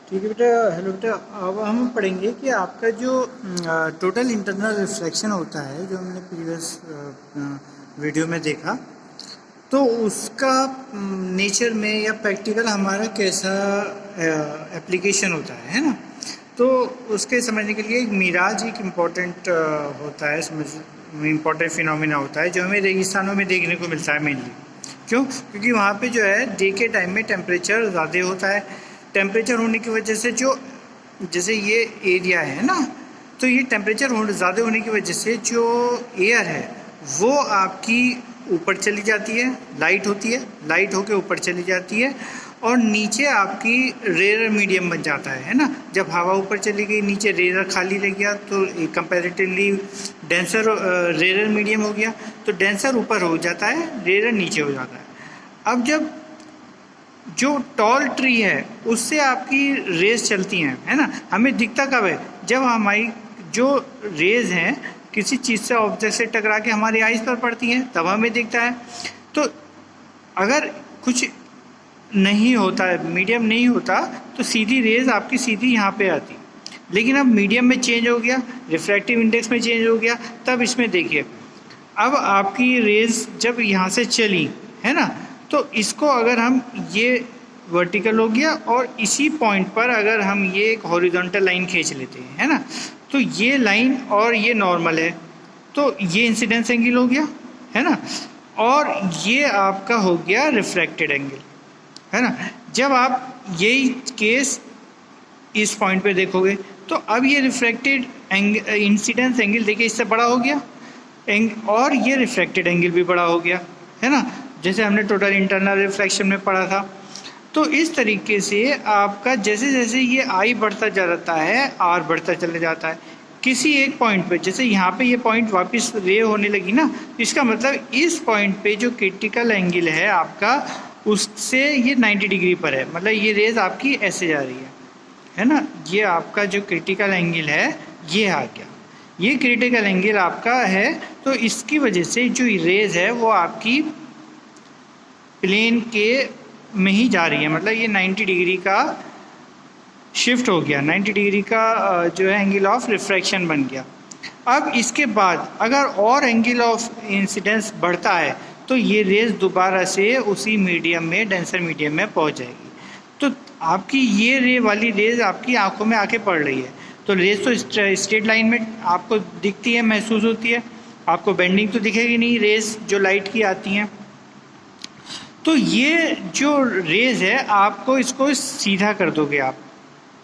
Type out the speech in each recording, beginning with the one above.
ठीक है बेटा। हेलो बेटा, अब हम पढ़ेंगे कि आपका जो टोटल इंटरनल रिफ्लेक्शन होता है, जो हमने प्रीवियस वीडियो में देखा, तो उसका नेचर में या प्रैक्टिकल हमारा कैसा एप्लीकेशन होता है ना। तो उसके समझने के लिए एक मिराज एक इम्पॉर्टेंट होता है, समझ इम्पॉर्टेंट फिनोमिना होता है, जो हमें रेगिस्तानों में देखने को मिलता है मेनली। क्यों? क्योंकि वहाँ पे जो है डे के टाइम में टेम्परेचर ज़्यादा होता है। टेम्परेचर होने की वजह से जो जैसे ये एरिया है ना, तो ये टेम्परेचर ज़्यादा होने की वजह से जो एयर है वो आपकी ऊपर चली जाती है, लाइट होती है, लाइट होके ऊपर चली जाती है और नीचे आपकी रेयर मीडियम बन जाता है ना। जब हवा ऊपर चली गई, नीचे रेयर खाली रह गया, तो कंपैरेटिवली डेंसर रेयर मीडियम हो गया, तो डेंसर ऊपर हो जाता है, रेयर नीचे हो जाता है। अब जब जो टॉल ट्री है उससे आपकी रेज चलती हैं, है ना, हमें दिखता कब है? जब हमारी जो रेज हैं किसी चीज़ से, ऑब्जेक्ट से टकरा के हमारी आइज़ पर पड़ती हैं, तब हमें दिखता है। तो अगर कुछ नहीं होता है, मीडियम नहीं होता, तो सीधी रेज आपकी सीधी यहाँ पे आती। लेकिन अब मीडियम में चेंज हो गया, रिफ्रैक्टिव इंडेक्स में चेंज हो गया, तब इसमें देखिए अब आपकी रेज जब यहाँ से चली, है ना, तो इसको अगर हम ये वर्टिकल हो गया और इसी पॉइंट पर अगर हम ये एक हॉरिजॉन्टल लाइन खींच लेते हैं, है ना, तो ये लाइन और ये नॉर्मल है, तो ये इंसिडेंस एंगल हो गया, है ना, और ये आपका हो गया रिफ्रैक्टेड एंगल, है ना। जब आप यही केस इस पॉइंट पे देखोगे तो अब ये रिफ्रैक्टेड एंगल, इंसिडेंस एंगल देखिए इससे बड़ा हो गया, और ये रिफ्रैक्टेड एंगल भी बड़ा हो गया, है ना, जैसे हमने टोटल इंटरनल रिफ्लेक्शन में पढ़ा था। तो इस तरीके से आपका जैसे जैसे ये आई बढ़ता जाता है, आर बढ़ता चले जाता है। किसी एक पॉइंट पे, जैसे यहाँ पे ये पॉइंट वापस रे होने लगी ना, इसका मतलब इस पॉइंट पे जो क्रिटिकल एंगल है आपका, उससे ये 90 डिग्री पर है, मतलब ये रेज आपकी ऐसे जा रही है ना। ये आपका जो क्रिटिकल एंगल है ये आ गया, ये क्रिटिकल एंगल आपका है। तो इसकी वजह से जो रेज है वो आपकी प्लेन के में ही जा रही है, मतलब ये 90 डिग्री का शिफ्ट हो गया, 90 डिग्री का जो है एंगल ऑफ रिफ्रैक्शन बन गया। अब इसके बाद अगर और एंगल ऑफ इंसिडेंस बढ़ता है तो ये रेज दोबारा से उसी मीडियम में, डेंसर मीडियम में पहुंच जाएगी। तो आपकी ये रे वाली रेज आपकी आंखों में आके पड़ रही है, तो रेज तो स्ट्रेट लाइन में आपको दिखती है, महसूस होती है, आपको बेंडिंग तो दिखेगी नहीं, रेज जो लाइट की आती हैं। तो ये जो रेज है आपको इसको सीधा कर दोगे आप,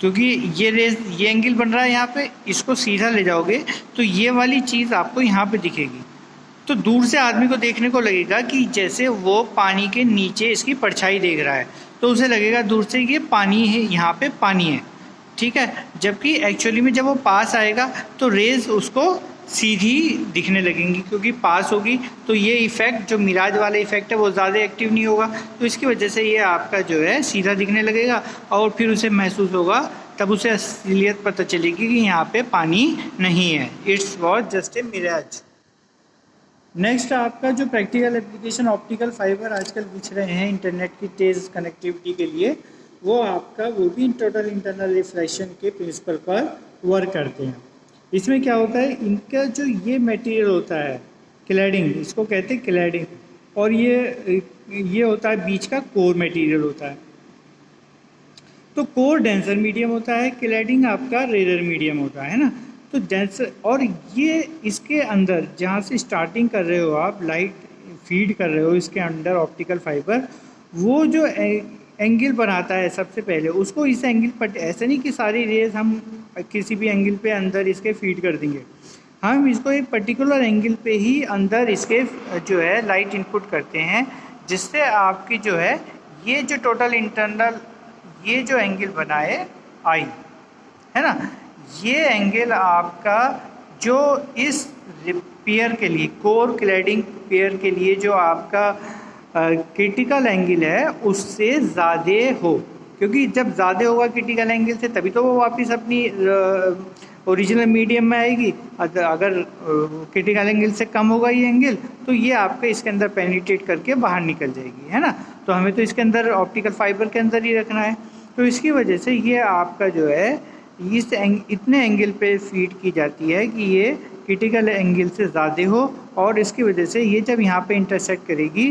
क्योंकि ये रेज, ये एंगल बन रहा है यहाँ पे, इसको सीधा ले जाओगे तो ये वाली चीज़ आपको यहाँ पे दिखेगी। तो दूर से आदमी को देखने को लगेगा कि जैसे वो पानी के नीचे इसकी परछाई देख रहा है, तो उसे लगेगा दूर से ये पानी है, यहाँ पे पानी है, ठीक है। जबकि एक्चुअली में जब वो पास आएगा तो रेज उसको सीधी दिखने लगेंगी, क्योंकि पास होगी, तो ये इफ़ेक्ट जो मिराज वाला इफ़ेक्ट है वो ज़्यादा एक्टिव नहीं होगा, तो इसकी वजह से ये आपका जो है सीधा दिखने लगेगा, और फिर उसे महसूस होगा, तब उसे असलियत पता चलेगी कि यहाँ पे पानी नहीं है, it's was just a mirage. Next आपका जो प्रैक्टिकल एप्लीकेशन ऑप्टिकल फाइबर आजकल बिछ रहे हैं इंटरनेट की तेज़ कनेक्टिविटी के लिए, वो आपका वो भी टोटल इंटरनल रिफ्लेक्शन के प्रिंसिपल पर वर्क करते हैं। इसमें क्या होता है, इनका जो ये मटेरियल होता है क्लैडिंग, इसको कहते हैं क्लैडिंग, और ये होता है बीच का कोर मटेरियल होता है। तो कोर डेंसर मीडियम होता है, क्लैडिंग आपका रेयर मीडियम होता है ना। तो डेंसर, और ये इसके अंदर जहाँ से स्टार्टिंग कर रहे हो आप, लाइट फीड कर रहे हो इसके अंदर ऑप्टिकल फाइबर, वो जो एंगल बनाता है सबसे पहले उसको इस एंगल पर, ऐसा नहीं कि सारी रेज हम किसी भी एंगल पे अंदर इसके फीड कर देंगे, हम इसको एक पर्टिकुलर एंगल पे ही अंदर इसके जो है लाइट इनपुट करते हैं, जिससे आपकी जो है ये जो टोटल इंटरनल ये जो एंगल बनाए आई, है ना, ये एंगल आपका जो इस पेयर के लिए, कोर क्लैडिंग पेयर के लिए जो आपका क्रिटिकल एंगल है उससे ज़्यादा हो, क्योंकि जब ज़्यादा होगा क्रिटिकल एंगल से तभी तो वो वापस अपनी ओरिजिनल मीडियम में आएगी। अगर क्रिटिकल एंगल से कम होगा ये एंगल, तो ये आपके इसके अंदर पेनिट्रेट करके बाहर निकल जाएगी, है ना। तो हमें तो इसके अंदर ऑप्टिकल फाइबर के अंदर ही रखना है। तो इसकी वजह से ये आपका जो है इतने एंगल पे फीड की जाती है कि ये क्रिटिकल एंगल से ज़्यादा हो, और इसकी वजह से ये जब यहाँ पे इंटरसेक्ट करेगी,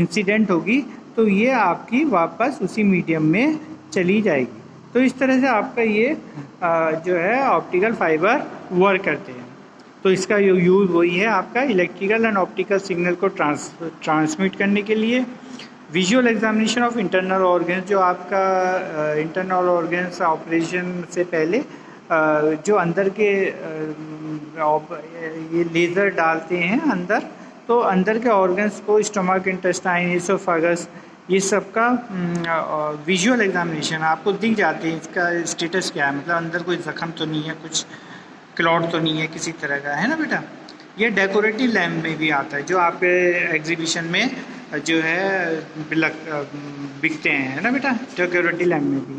इंसिडेंट होगी, तो ये आपकी वापस उसी मीडियम में चली जाएगी। तो इस तरह से आपका ये जो है ऑप्टिकल फाइबर वर्क करते हैं। तो इसका यूज़ वही है आपका इलेक्ट्रिकल एंड ऑप्टिकल सिग्नल को ट्रांसमिट करने के लिए। Visual examination of internal organs, जो आपका इंटरनल ऑर्गन्स ऑपरेशन से पहले जो अंदर के ये लेज़र डालते हैं अंदर, तो अंदर के ऑर्गन्स को स्टमक, इंटेस्टाइन, इसोफेगस, ये सब का विजुअल एग्जामिनेशन आपको दिख जाते हैं, इसका स्टेटस क्या है, मतलब अंदर कोई ज़ख़म तो नहीं है, कुछ क्लॉट तो नहीं है किसी तरह का, है ना बेटा। ये डेकोरेटिव लैम्प में भी आता है, जो आपके एग्जीबिशन में जो है बिकते हैं, है ना बेटा, डेकोरेटिव लैम्प में भी।